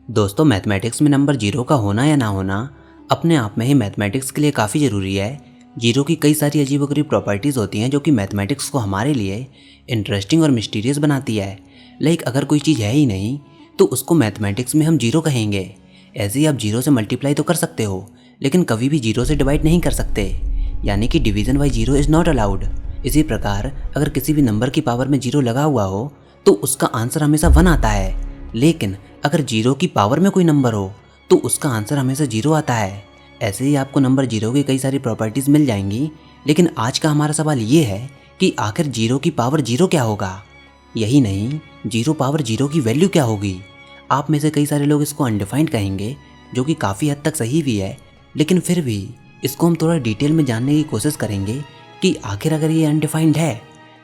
दोस्तों, मैथमेटिक्स में number zero का होना या ना होना अपने आप में ही मैथमेटिक्स के लिए काफ़ी ज़रूरी है। जीरो की कई सारी अजीबोगरीब प्रॉपर्टीज़ होती हैं जो कि मैथमेटिक्स को हमारे लिए इंटरेस्टिंग और मिस्टीरियस बनाती है। लाइक अगर कोई चीज़ है ही नहीं तो उसको मैथमेटिक्स में हम जीरो कहेंगे। ऐसे ही आप जीरो से मल्टीप्लाई तो कर सकते हो, लेकिन कभी भी जीरो से डिवाइड नहीं कर सकते, यानी कि division by zero is not allowed. इसी प्रकार अगर किसी भी नंबर की पावर में जीरो लगा हुआ हो तो उसका आंसर हमेशा 1 आता है, लेकिन अगर जीरो की पावर में कोई नंबर हो तो उसका आंसर हमेशा जीरो आता है। ऐसे ही आपको नंबर जीरो की कई सारी प्रॉपर्टीज़ मिल जाएंगी, लेकिन आज का हमारा सवाल ये है कि आखिर जीरो की पावर जीरो क्या होगा। यही नहीं, जीरो पावर जीरो की वैल्यू क्या होगी। आप में से कई सारे लोग इसको अनडिफाइंड कहेंगे, जो कि काफ़ी हद तक सही भी है, लेकिन फिर भी इसको हम थोड़ा डिटेल में जानने की कोशिश करेंगे कि आखिर अगर ये अनडिफाइंड है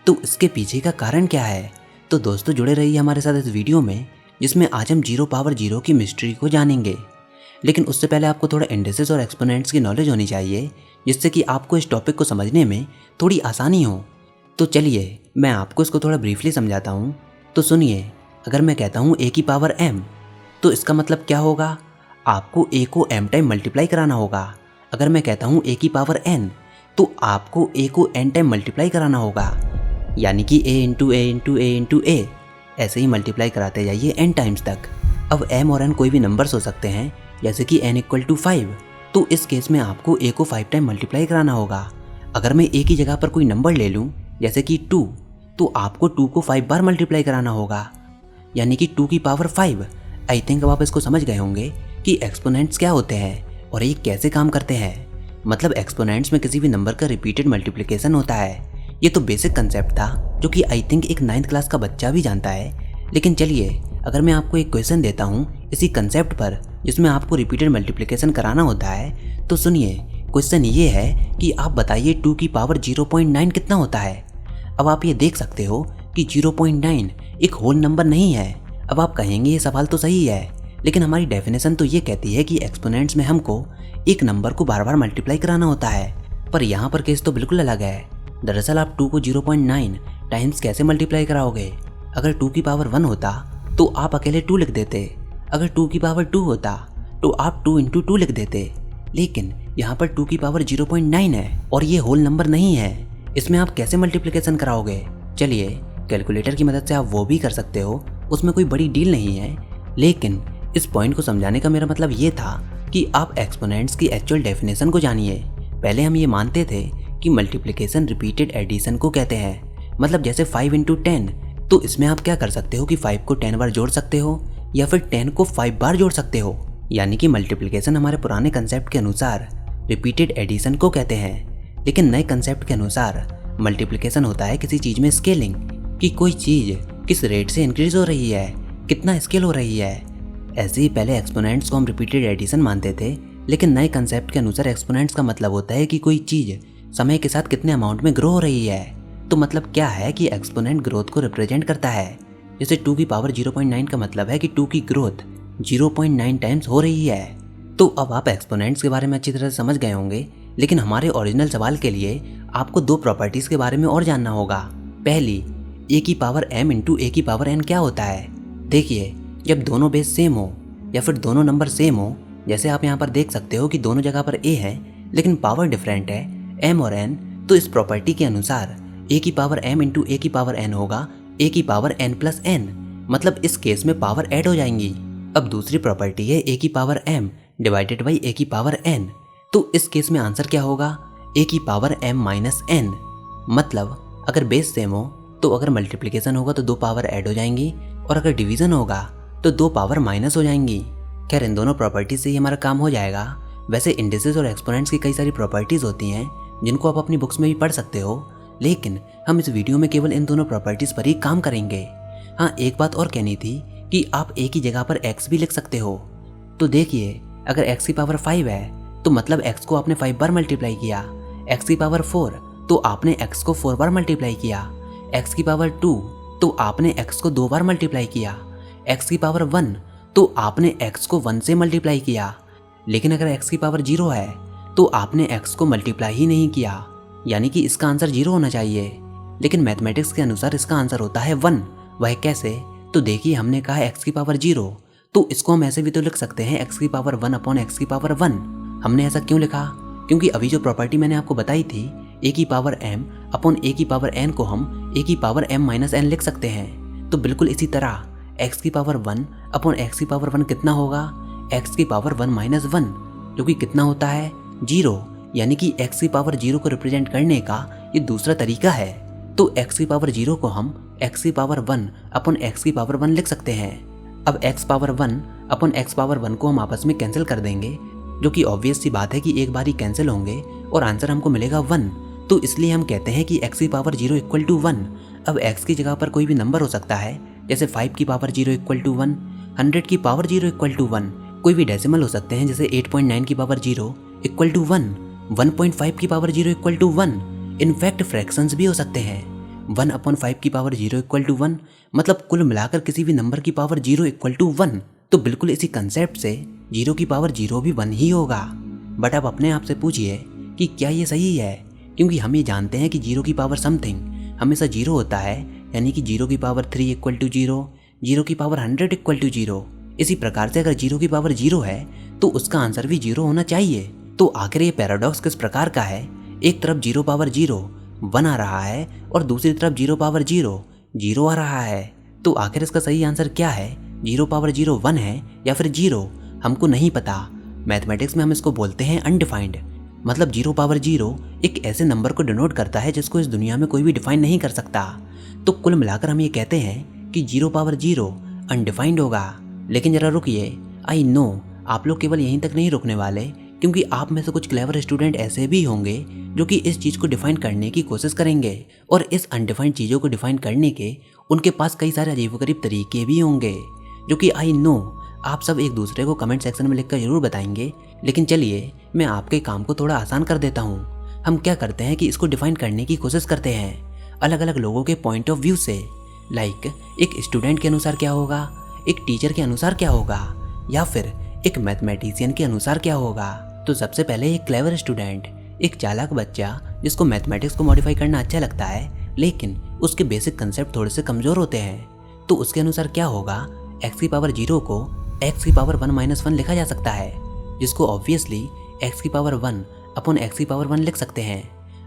तो इसके पीछे का कारण क्या है। तो दोस्तों, जुड़े रहिए हमारे साथ इस वीडियो में, जिसमें आज हम जीरो पावर जीरो की मिस्ट्री को जानेंगे। लेकिन उससे पहले आपको थोड़ा इंडिसेस और एक्सपोनेंट्स की नॉलेज होनी चाहिए, जिससे कि आपको इस टॉपिक को समझने में थोड़ी आसानी हो। तो चलिए मैं आपको इसको थोड़ा ब्रीफली समझाता हूँ। तो सुनिए, अगर मैं कहता हूँ a की पावर m, तो इसका मतलब क्या होगा। आपको a को m टाइम मल्टीप्लाई कराना होगा। अगर मैं कहता हूँ a की पावर n, तो आपको a को n टाइम मल्टीप्लाई कराना होगा, यानी कि a into a into a into a. ऐसे ही मल्टीप्लाई कराते जाइए n टाइम्स तक। अब m और n कोई भी नंबर्स हो सकते हैं, जैसे कि n इक्वल टू 5, तो इस केस में आपको a को 5 टाइम मल्टीप्लाई कराना होगा। अगर मैं a की जगह पर कोई नंबर ले लूँ, जैसे कि 2, तो आपको 2 को 5 बार मल्टीप्लाई कराना होगा, यानी कि 2 की पावर 5। आई थिंक अब आप इसको समझ गए होंगे कि एक्सपोनेंट्स क्या होते हैं और ये कैसे काम करते हैं। मतलब एक्सपोनेंट्स में किसी भी नंबर का रिपीटेड मल्टीप्लिकेशन होता है। ये तो बेसिक कंसेप्ट था, जो कि आई थिंक एक 9th क्लास का बच्चा भी जानता है। लेकिन चलिए, अगर मैं आपको एक क्वेश्चन देता हूँ इसी कंसेप्ट पर, जिसमें आपको रिपीटेड मल्टीप्लिकेशन कराना होता है, तो सुनिए, क्वेश्चन ये है कि आप बताइए 2 की पावर 0.9 कितना होता है। अब आप ये देख सकते हो कि 0.9 एक होल नंबर नहीं है। अब आप कहेंगे ये सवाल तो सही है, लेकिन हमारी डेफिनेशन तो ये कहती है कि एक्सपोनेंट्स में हमको एक नंबर को बार बार मल्टीप्लाई कराना होता है। पर यहाँ पर केस तो बिल्कुल अलग है। दरअसल आप 2 को 0.9 टाइम्स कैसे मल्टीप्लाई कराओगे। अगर 2 की पावर 1 होता तो आप अकेले 2 लिख देते। अगर 2 की पावर 2 होता तो आप 2 इंटू 2 लिख देते। लेकिन यहाँ पर 2 की पावर 0.9 है और ये होल नंबर नहीं है। इसमें आप कैसे मल्टीप्लिकेशन कराओगे। चलिए, कैलकुलेटर की मदद से आप वो भी कर सकते हो, उसमें कोई बड़ी डील नहीं है। लेकिन इस पॉइंट को समझाने का मेरा मतलब ये था कि आप एक्सपोनेंट्स की एक्चुअल डेफिनेशन को जानिए। पहले हम ये मानते थे कि मल्टीप्लिकेशन रिपीटेड एडिशन को कहते हैं। मतलब जैसे 5 इंटू 10, तो इसमें आप क्या कर सकते हो कि 5 को 10 बार जोड़ सकते हो या फिर 10 को 5 बार जोड़ सकते हो। यानी कि मल्टीप्लिकेशन हमारे पुराने कंसेप्ट के अनुसार रिपीटेड एडिशन को कहते हैं, लेकिन नए कंसेप्ट के अनुसार मल्टीप्लिकेशन होता है किसी चीज़ में स्केलिंग, कि कोई चीज़ किस रेट से इंक्रीज हो रही है, कितना स्केल हो रही है। ऐसे ही पहले एक्सपोनेंट्स को हम रिपीटेड एडिशन मानते थे, लेकिन नए कंसेप्ट के अनुसार एक्सपोनेंट्स का मतलब होता है कि कोई चीज़ समय के साथ कितने अमाउंट में ग्रो हो रही है। तो मतलब क्या है कि एक्सपोनेंट ग्रोथ को रिप्रेजेंट करता है। जैसे 2 की पावर 0.9 का मतलब है कि 2 की ग्रोथ 0.9 टाइम्स हो रही है। तो अब आप एक्सपोनेंट्स के बारे में अच्छी तरह से समझ गए होंगे, लेकिन हमारे ओरिजिनल सवाल के लिए आपको 2 प्रॉपर्टीज़ के बारे में और जानना होगा। पहली, a की पावर m इंटू a की पावर n क्या होता है। देखिए, जब दोनों बेस सेम हो या फिर दोनों नंबर सेम हो, जैसे आप यहाँ पर देख सकते हो कि दोनों जगह पर a है लेकिन पावर डिफरेंट है m और n, तो इस प्रॉपर्टी के अनुसार a की पावर m इंटू a की पावर n होगा a की पावर n प्लस n। मतलब इस केस में पावर ऐड हो जाएंगी। अब दूसरी प्रॉपर्टी है a की power m divided by a की पावर n, तो इस केस में आंसर क्या होगा, a की पावर m माइनस n। मतलब अगर बेस सेम हो तो अगर मल्टीप्लिकेशन होगा तो 2 पावर ऐड हो जाएंगी, और अगर डिवीज़न होगा तो 2 पावर माइनस हो जाएंगी। खैर, इन दोनों प्रॉपर्टीज से ही हमारा काम हो जाएगा। वैसे इंडिसेस और एक्सपोनेंट्स की कई सारी प्रॉपर्टीज़ होती हैं जिनको आप अपनी बुक्स में भी पढ़ सकते हो, लेकिन हम इस वीडियो में केवल इन दोनों प्रॉपर्टीज़ पर ही काम करेंगे। हाँ, एक बात और कहनी थी कि आप a की जगह पर x भी लिख सकते हो। तो देखिए, अगर x की पावर 5 है तो मतलब x को आपने 5 बार मल्टीप्लाई किया। x की पावर 4 तो आपने x को 4 बार मल्टीप्लाई किया। x की पावर 2 तो आपने x को 2 बार मल्टीप्लाई किया। x की पावर 1 तो आपने x को 1 से मल्टीप्लाई किया। लेकिन अगर x की पावर 0 है तो आपने x को मल्टीप्लाई ही नहीं किया, यानी कि इसका आंसर 0 होना चाहिए। लेकिन मैथमेटिक्स के अनुसार इसका आंसर होता है 1। वह कैसे? तो देखिए, हमने कहा x की पावर 0, तो इसको हम ऐसे भी तो लिख सकते हैं x की पावर 1 अपॉन x की पावर 1। हमने ऐसा क्यों लिखा? क्योंकि अभी जो प्रॉपर्टी मैंने आपको बताई थी a की पावर m अपॉन a की पावर n को हम a की पावर m माइनस n लिख सकते हैं। तो बिल्कुल इसी तरह x की पावर 1 अपॉन x की पावर 1 कितना होगा? x की पावर 1 माइनस 1, जो कि कितना होता है? 0। यानी कि x की पावर 0 को रिप्रेजेंट करने का ये दूसरा तरीका है। तो x की पावर 0 को हम x की पावर 1 अपॉन x की पावर 1 लिख सकते हैं। अब x power 1 upon x power 1 को हम आपस में कैंसिल कर देंगे, जो कि ऑब्वियस सी बात है कि एक बार ही कैंसिल होंगे और आंसर हमको मिलेगा 1। तो इसलिए हम कहते हैं कि x की पावर 0 इक्वल टू 1। अब x की जगह पर कोई भी नंबर हो सकता है, जैसे 5 की पावर 0 इक्वल टू 1, 100 की पावर 0 इक्वल टू 1। कोई भी डेसिमल हो सकते हैं, जैसे 8.9 की पावर 0 इक्वल टू 1, 1.5 की power 0 equal to 1। In fact fractions भी हो सकते हैं, 1 अपॉन 5 की पावर 0 इक्वल टू 1। मतलब कुल मिलाकर किसी भी नंबर की पावर 0 इक्वल टू 1। तो बिल्कुल इसी कंसेप्ट से 0 की पावर 0 भी 1 ही होगा। बट अब अपने आप से पूछिए कि क्या ये सही है? क्योंकि हम ये जानते हैं कि 0 की पावर समथिंग हमेशा 0 होता है, यानी कि 0 की पावर 3 इक्वल टू 0, 0 की पावर 100 इक्वल टू 0। इसी प्रकार से अगर 0 की पावर 0 है तो उसका आंसर भी 0 होना चाहिए। तो आखिर ये पैराडॉक्स किस प्रकार का है? एक तरफ 0 पावर 0 1 आ रहा है और दूसरी तरफ 0 पावर 0 0 आ रहा है। तो आखिर इसका सही आंसर क्या है? 0 पावर 0 1 है या फिर 0? हमको नहीं पता। मैथमेटिक्स में हम इसको बोलते हैं अनडिफाइंड। मतलब 0 पावर 0 एक ऐसे नंबर को डिनोट करता है जिसको इस दुनिया में कोई भी डिफाइन नहीं कर सकता। तो कुल मिलाकर हम ये कहते हैं कि 0 पावर 0 अनडिफाइंड होगा। लेकिन जरा रुकिए, आई नो आप लोग केवल यहीं तक नहीं रुकने वाले, क्योंकि आप में से कुछ क्लेवर स्टूडेंट ऐसे भी होंगे जो कि इस चीज़ को डिफाइन करने की कोशिश करेंगे, और इस अनडिफाइंड चीज़ों को डिफाइन करने के उनके पास कई सारे अजीबोगरीब तरीके भी होंगे, जो कि आई नो आप सब एक दूसरे को कमेंट सेक्शन में लिखकर जरूर बताएंगे। लेकिन चलिए मैं आपके काम को थोड़ा आसान कर देता हूँ। हम क्या करते हैं कि इसको डिफाइन करने की कोशिश करते हैं अलग अलग लोगों के पॉइंट ऑफ व्यू से। लाइक एक स्टूडेंट के अनुसार क्या होगा, एक टीचर के अनुसार क्या होगा, या फिर एक मैथमेटिशियन के अनुसार क्या होगा। तो सबसे पहले एक क्लेवर स्टूडेंट, एक चालाक बच्चा जिसको मैथमेटिक्स को मॉडिफाई करना अच्छा लगता है लेकिन उसके बेसिक कंसेप्ट थोड़े से कमज़ोर होते हैं, तो उसके अनुसार क्या होगा? x की पावर 0 को x की पावर 1 माइनस 1 लिखा जा सकता है, जिसको ऑब्वियसली x की पावर 1 अपॉन x की पावर 1 लिख सकते हैं।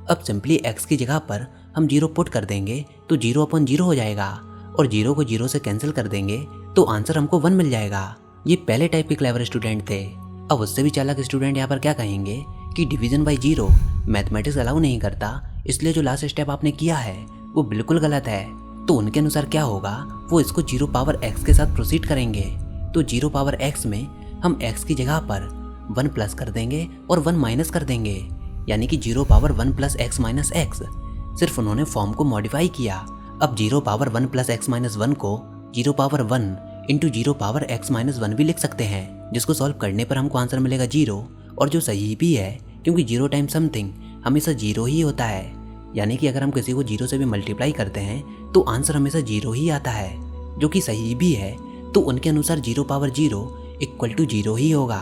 अब सिंपली x की जगह पर हम 0 पुट कर देंगे तो 0 अपॉन 0 हो जाएगा, और 0 को 0 से कैंसिल कर देंगे तो आंसर हमको 1 मिल जाएगा। ये पहले टाइप के क्लेवर स्टूडेंट थे। अब उससे भी चालाक स्टूडेंट यहाँ पर क्या कहेंगे कि डिवीजन बाय 0 मैथमेटिक्स अलाउ नहीं करता, इसलिए जो लास्ट स्टेप आपने किया है वो बिल्कुल गलत है। तो उनके अनुसार क्या होगा, वो इसको 0 पावर x के साथ प्रोसीड करेंगे। तो 0 पावर x में हम x की जगह पर 1 प्लस कर देंगे और 1 माइनस कर देंगे, यानी कि 0 power 1 plus x minus x। सिर्फ उन्होंने फॉर्म को मॉडिफाई किया। अब 0 पावर 1 प्लस x माइनस 1 को 0 power 1 into 0 power x minus 1 भी लिख सकते हैं, जिसको सॉल्व करने पर हमको आंसर मिलेगा 0, और जो सही भी है क्योंकि 0 टाइम समथिंग हमेशा 0 ही होता है। यानी कि अगर हम किसी को 0 से भी मल्टीप्लाई करते हैं तो आंसर हमेशा 0 ही आता है, जो कि सही भी है। तो उनके अनुसार 0 पावर 0 इक्वल टू 0 ही होगा।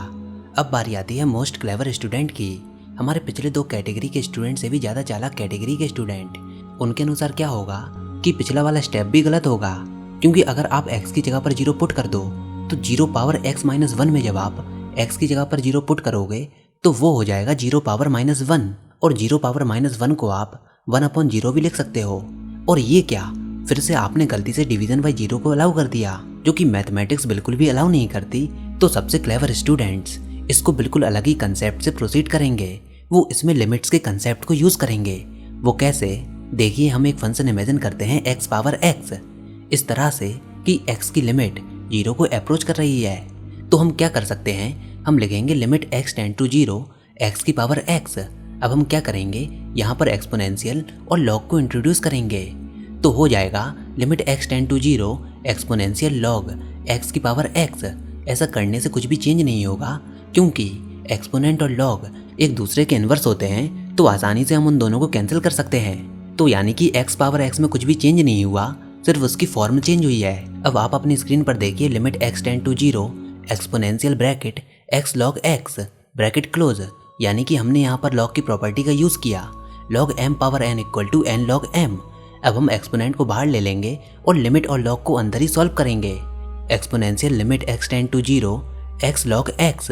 अब बारी आती है मोस्ट क्लेवर स्टूडेंट की, हमारे पिछले 2 कैटेगरी के स्टूडेंट से भी ज़्यादा चालाक कैटेगरी के स्टूडेंट। उनके अनुसार क्या होगा कि पिछला वाला स्टेप भी गलत होगा, क्योंकि अगर आप x की जगह पर 0 पुट कर दो तो 0 पावर x माइनस 1 में जब आप x की जगह पर 0 पुट करोगे तो वो हो जाएगा 0 पावर माइनस 1, और 0 पावर माइनस 1 को आप 1 अपॉन 0 भी लिख सकते हो। और ये क्या, फिर से आपने गलती से डिवीजन बाय 0 को अलाउ कर दिया, जो कि मैथमेटिक्स बिल्कुल भी अलाउ नहीं करती। तो सबसे क्लेवर स्टूडेंट्स इसको बिल्कुल अलग ही कंसेप्ट से प्रोसीड करेंगे। वो इसमें लिमिट्स के कंसेप्ट को यूज़ करेंगे। वो कैसे, देखिए हम एक फंक्शन इमेजिन करते हैं x पावर x, इस तरह से कि x की लिमिट 0 को अप्रोच कर रही है। तो हम क्या कर सकते हैं, हम लिखेंगे limit x tend to 0 x की पावर x। अब हम क्या करेंगे, यहाँ पर एक्सपोनेंशियल और लॉग को इंट्रोड्यूस करेंगे, तो हो जाएगा limit x tend to 0 exponential log x की पावर x। ऐसा करने से कुछ भी चेंज नहीं होगा, क्योंकि एक्सपोनेंट और लॉग एक दूसरे के इन्वर्स होते हैं, तो आसानी से हम उन दोनों को कैंसिल कर सकते हैं। तो यानी कि x पावर x में कुछ भी चेंज नहीं हुआ, सिर्फ उसकी फॉर्म चेंज हुई है। अब आप अपनी स्क्रीन पर देखिए limit x tend to 0 exponential bracket x log x bracket close, यानी कि हमने यहाँ पर लॉग की प्रॉपर्टी का यूज़ किया, log m power n equal to n log m। अब हम एक्सपोनेंट को बाहर ले लेंगे और लिमिट और लॉग को अंदर ही सॉल्व करेंगे। Exponential limit x tend to 0 x log x,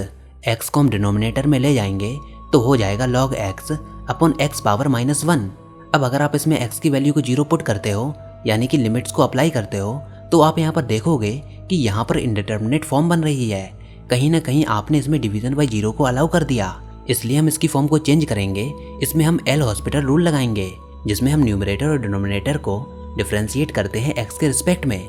x को हम डिनोमिनेटर में ले जाएंगे तो हो जाएगा log x upon x power -1। अब अगर आप इसमें x की वैल्यू को 0 पुट करते हो यानी कि लिमिट्स को अप्लाई करते हो तो आप यहाँ पर देखोगे कि यहाँ पर इंडिटरमिनेट फॉर्म बन रही है। कहीं ना कहीं आपने इसमें डिवीजन बाई 0 को अलाउ कर दिया, इसलिए हम इसकी फॉर्म को चेंज करेंगे। इसमें हम एल हॉस्पिटल रूल लगाएंगे जिसमें हम न्यूमरेटर और डिनोमिनेटर को डिफ्रेंशिएट करते हैं x के रिस्पेक्ट में।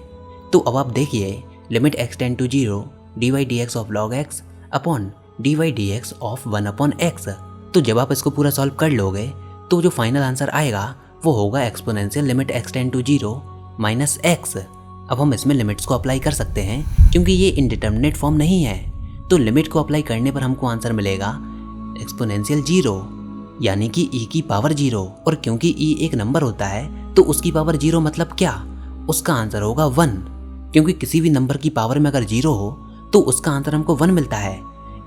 तो अब आप देखिए limit x tend to 0 dy dx of log x upon dy dx of 1 upon x। तो जब आप इसको पूरा सॉल्व कर लोगे तो जो फाइनल आंसर आएगा वो होगा exponential limit x tend to 0 minus x। अब हम इसमें लिमिट्स को अप्लाई कर सकते हैं क्योंकि ये इनडिटरमिनेट फॉर्म नहीं है, तो लिमिट को अप्लाई करने पर हमको आंसर मिलेगा एक्सपोनेंशियल 0 यानी कि e की पावर 0। और क्योंकि e एक नंबर होता है तो उसकी पावर 0 मतलब क्या, उसका आंसर होगा 1, क्योंकि किसी भी नंबर की पावर में अगर 0 हो तो उसका आंसर हमको 1 मिलता है।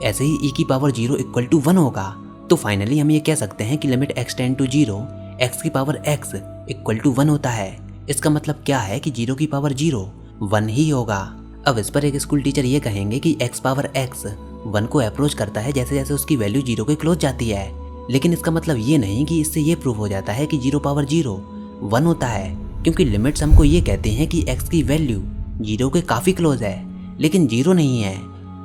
ऐसे ही e की पावर 0 इक्वल टू 1 होगा। तो फाइनली हम ये कह सकते हैं कि limit x tend to 0 x की पावर x इक्वल टू 1 होता है। इसका मतलब क्या है कि 0 की पावर 0 1 ही होगा। अब इस पर एक स्कूल टीचर ये कहेंगे कि x पावर x 1 को अप्रोच करता है जैसे जैसे उसकी वैल्यू 0 के क्लोज जाती है, लेकिन इसका मतलब ये नहीं कि इससे ये प्रूव हो जाता है कि 0 पावर 0 1 होता है, क्योंकि लिमिट्स हमको ये कहते हैं कि x की वैल्यू 0 के काफ़ी क्लोज है लेकिन 0 नहीं है।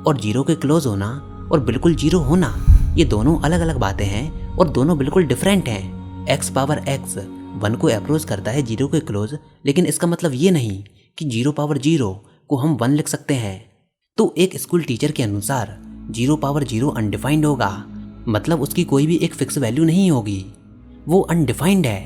और 0 के क्लोज होना और बिल्कुल 0 होना ये दोनों अलग अलग बातें हैं और दोनों बिल्कुल डिफरेंट हैं। x पावर x 1 को अप्रोच करता है 0 के क्लोज, लेकिन इसका मतलब ये नहीं कि 0 पावर 0 को हम 1 लिख सकते हैं। तो एक स्कूल टीचर के अनुसार 0 पावर 0 अनडिफाइंड होगा, मतलब उसकी कोई भी एक फिक्स वैल्यू नहीं होगी, वो अनडिफाइंड है।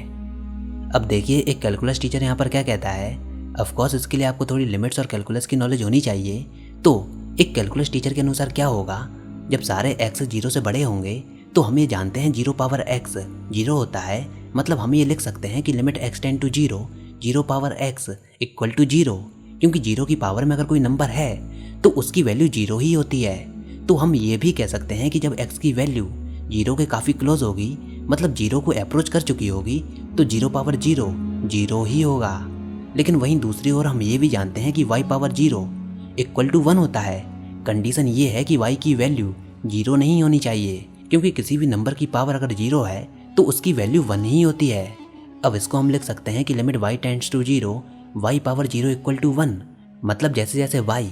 अब देखिए एक कैलकुलस टीचर यहाँ पर क्या कहता है। ऑफकोर्स इसके लिए आपको थोड़ी लिमिट्स और कैलकुलस की नॉलेज होनी चाहिए। तो एक कैलकुलस टीचर के अनुसार क्या होगा, जब सारे x 0 से बड़े होंगे तो हम ये जानते हैं 0 पावर x 0 होता है, मतलब हम ये लिख सकते हैं कि limit x tend to 0 0 power x equal to 0, क्योंकि 0 की पावर में अगर कोई नंबर है तो उसकी वैल्यू 0 ही होती है। तो हम ये भी कह सकते हैं कि जब x की वैल्यू 0 के काफ़ी क्लोज होगी, मतलब 0 को अप्रोच कर चुकी होगी, तो 0 पावर 0 0 ही होगा। लेकिन वहीं दूसरी ओर हम ये भी जानते हैं कि y पावर 0 इक्वल टू 1 होता है। कंडीशन ये है कि y की वैल्यू 0 नहीं होनी चाहिए, क्योंकि किसी भी नंबर की पावर अगर 0 है तो उसकी वैल्यू 1 ही होती है। अब इसको हम लिख सकते हैं कि limit y tends to 0 y power 0 equal to 1, मतलब जैसे जैसे y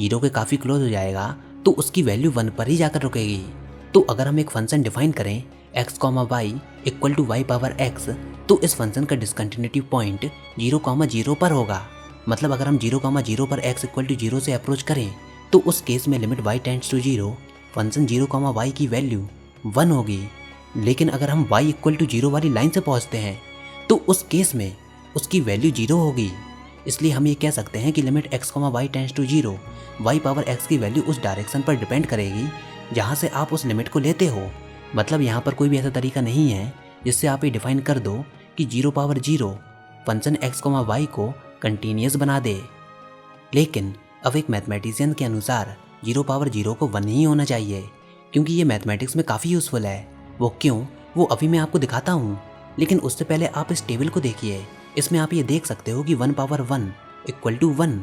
0 के काफ़ी क्लोज हो जाएगा तो उसकी वैल्यू 1 पर ही जाकर रुकेगी। तो अगर हम एक फंक्शन डिफाइन करें x, y equal to y power x, तो इस फंक्शन का डिसकंटिन्यूटी पॉइंट 0, 0 पर होगा। मतलब अगर हम 0, 0 पर x इक्वल टू 0 से अप्रोच करें तो उस केस में limit y tends to 0 function 0, y की वैल्यू 1 होगी। लेकिन अगर हम y इक्वल टू 0 वाली लाइन से पहुंचते हैं तो उस केस में उसकी वैल्यू 0 होगी। इसलिए हम ये कह सकते हैं कि limit x, y tends to 0 y power x की वैल्यू उस डायरेक्शन पर डिपेंड करेगी जहाँ से आप उस लिमिट को लेते हो। मतलब यहाँ पर कोई भी ऐसा तरीका नहीं है जिससे आप ये डिफाइन कर दो कि 0 पावर 0 फंक्शन x, y को कंटिन्यूस बना दे। लेकिन अब एक मैथमेटिशियन के अनुसार 0 पावर 0 को 1 ही होना चाहिए, क्योंकि ये मैथमेटिक्स में काफ़ी यूज़फुल है। वो क्यों, वो अभी मैं आपको दिखाता हूँ। लेकिन उससे पहले आप इस टेबल को देखिए। इसमें आप ये देख सकते हो कि 1 power 1 equal to 1,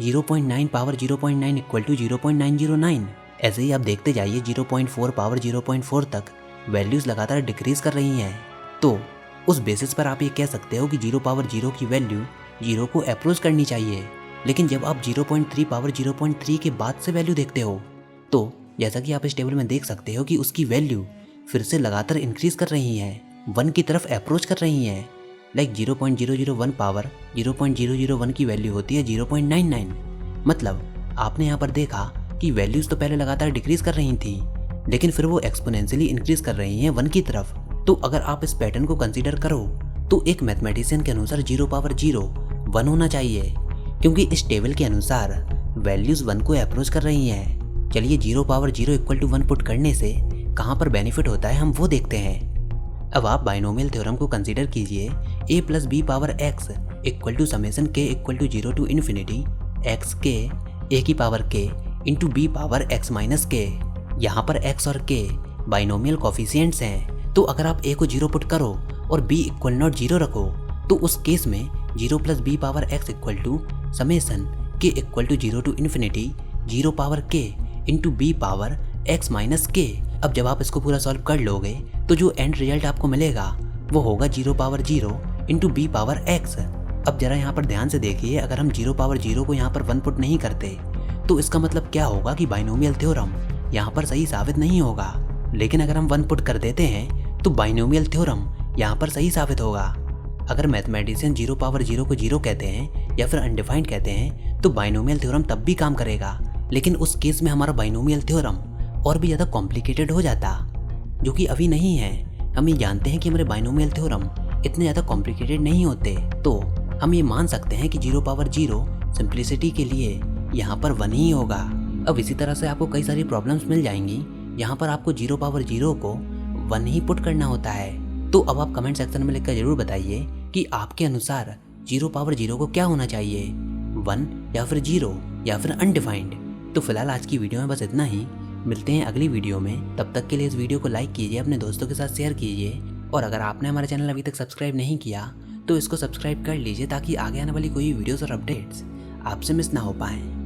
0.9 power 0.9 equal to 0.909। ऐसे ही आप देखते जाइए 0.4 पावर 0.4 तक वैल्यूज़ लगातार डिक्रीज कर रही हैं। तो उस बेसिस पर आप ये कह सकते हो कि 0 पावर 0 की वैल्यू 0 को अप्रोच करनी चाहिए। लेकिन जब आप 0.3 पावर 0.3 के बाद से वैल्यू देखते हो तो जैसा कि आप इस टेबल में देख सकते हो कि उसकी वैल्यू फिर से लगातार इंक्रीज कर रही हैं, 1 की तरफ अप्रोच कर रही हैं। लाइक 0.001 पावर 0.001 की वैल्यू होती है 0.99। मतलब आपने यहाँ पर देखा कि वैल्यूज़ तो पहले लगातार डिक्रीज कर रही थी, लेकिन फिर वो एक्सपोनेंशियली इंक्रीज कर रही हैं 1 की तरफ। तो अगर आप इस पैटर्न को कंसीडर करो तो एक मैथमेटिशियन के अनुसार 0 पावर 0 1 होना चाहिए, क्योंकि इस टेबल के अनुसार वैल्यूज़ 1 को अप्रोच कर रही हैं। चलिए 0 पावर 0 इक्वल टू 1 पुट करने से कहाँ पर बेनिफिट होता है हम वो देखते हैं। अब आप बाइनोमियल थ्योरम को कंसीडर कीजिए a plus B power x equal to summation k equal to 0 to infinity x के a की पावर k into B power x minus k। यहाँ पर x और k बाइनोमियल कॉफिशिएंट्स हैं, तो अगर आप a को 0 पुट करो और b इक्वल नॉट 0 रखो तो उस केस में 0 plus B power x equal to summation k equal to 0 to infinity 0 power k into B power x minus k। अब जब आप इसको पूरा सॉल्व कर लोगे तो जो एंड रिजल्ट आपको मिलेगा वो होगा 0 power 0 into B power x। अब जरा यहाँ पर ध्यान से देखिए, अगर हम 0 पावर 0 को यहाँ पर 1 पुट नहीं करते तो इसका मतलब क्या होगा कि बाइनोमियल थ्योरम यहाँ पर सही साबित नहीं होगा। लेकिन अगर हम 1 पुट कर देते हैं तो बाइनोमियल थ्योरम यहाँ पर सही साबित होगा। अगर मैथमेटिशियन 0 पावर 0 को 0 कहते हैं या फिर अनडिफाइंड कहते हैं तो बाइनोमियल थ्योरम तब भी काम करेगा। लेकिन उस केस में हमारा बाइनोमियल थ्योरम और भी ज़्यादा कॉम्प्लिकेटेड हो जाता, जो कि अभी नहीं है। हम ये जानते हैं कि हमारे बाइनोमियल थ्योरम इतने ज़्यादा कॉम्प्लिकेटेड नहीं होते, तो हम ये मान सकते हैं कि 0 पावर 0 सिंप्लिसिटी के लिए यहाँ पर 1 ही होगा। अब इसी तरह से आपको कई सारी प्रॉब्लम्स मिल जाएंगी, यहाँ पर आपको 0 पावर 0 को 1 ही पुट करना होता है। तो अब आप कमेंट सेक्शन में लिखकर जरूर बताइए कि आपके अनुसार 0 पावर 0 को क्या होना चाहिए, 1 या फिर 0 या फिर अनडिफाइंड। तो फिलहाल आज की वीडियो में बस इतना ही। मिलते हैं अगली वीडियो में, तब तक के लिए इस वीडियो को लाइक कीजिए, अपने दोस्तों के साथ शेयर कीजिए, और अगर आपने हमारा चैनल अभी तक सब्सक्राइब नहीं किया तो इसको सब्सक्राइब कर लीजिए ताकि आगे आने वाली कोई वीडियोस और अपडेट्स आपसे मिस ना हो पाएं।